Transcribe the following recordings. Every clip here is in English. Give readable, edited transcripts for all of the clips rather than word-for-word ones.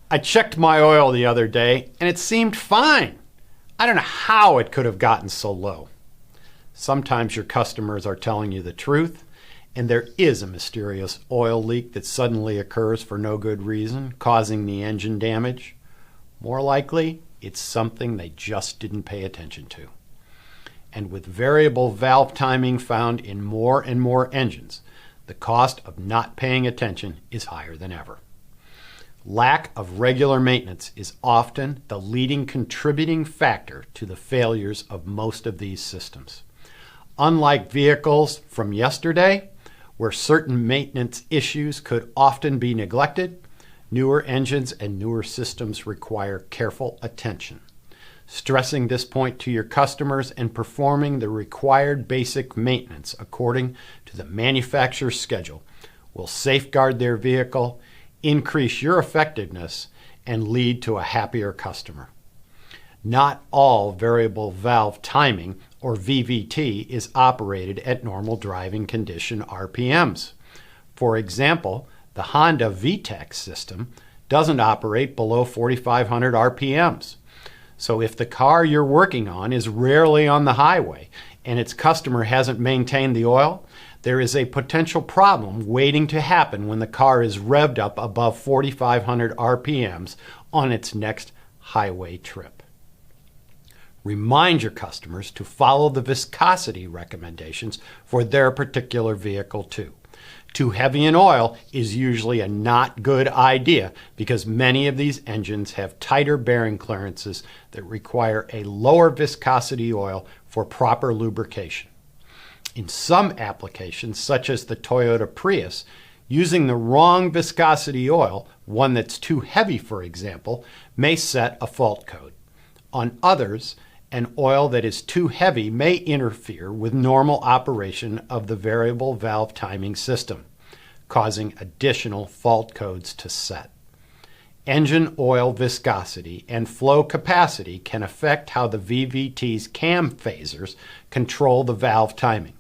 I checked my oil the other day and it seemed fine. I don't know how it could have gotten so low. Sometimes your customers are telling you the truth, and there is a mysterious oil leak that suddenly occurs for no good reason, causing the engine damage. More likely, it's something they just didn't pay attention to. And with variable valve timing found in more and more engines, the cost of not paying attention is higher than ever. Lack of regular maintenance is often the leading contributing factor to the failures of most of these systems. Unlike vehicles from yesterday, where certain maintenance issues could often be neglected, newer engines and newer systems require careful attention. Stressing this point to your customers and performing the required basic maintenance according to the manufacturer's schedule will safeguard their vehicle, increase your effectiveness, and lead to a happier customer. Not all variable valve timing, or VVT, is operated at normal driving condition RPMs. For example, the Honda VTEC system doesn't operate below 4,500 RPMs. So if the car you're working on is rarely on the highway and its customer hasn't maintained the oil, there is a potential problem waiting to happen when the car is revved up above 4,500 RPMs on its next highway trip. Remind your customers to follow the viscosity recommendations for their particular vehicle too. Too heavy in oil is usually a not good idea because many of these engines have tighter bearing clearances that require a lower viscosity oil for proper lubrication. In some applications, such as the Toyota Prius, using the wrong viscosity oil, one that's too heavy for example, may set a fault code. On others, an oil that is too heavy may interfere with normal operation of the variable valve timing system, causing additional fault codes to set. Engine oil viscosity and flow capacity can affect how the VVT's cam phasers control the valve timing.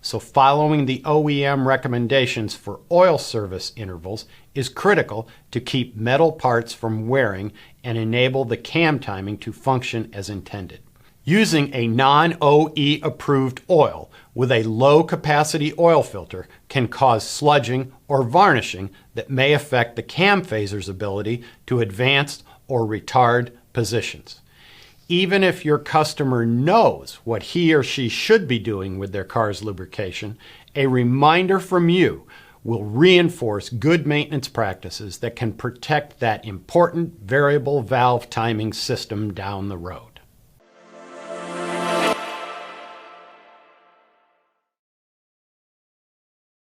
So following the OEM recommendations for oil service intervals is critical to keep metal parts from wearing and enable the cam timing to function as intended. Using a non-OE approved oil with a low capacity oil filter can cause sludging or varnishing that may affect the cam phaser's ability to advance or retard positions. Even if your customer knows what he or she should be doing with their car's lubrication, a reminder from you will reinforce good maintenance practices that can protect that important variable valve timing system down the road.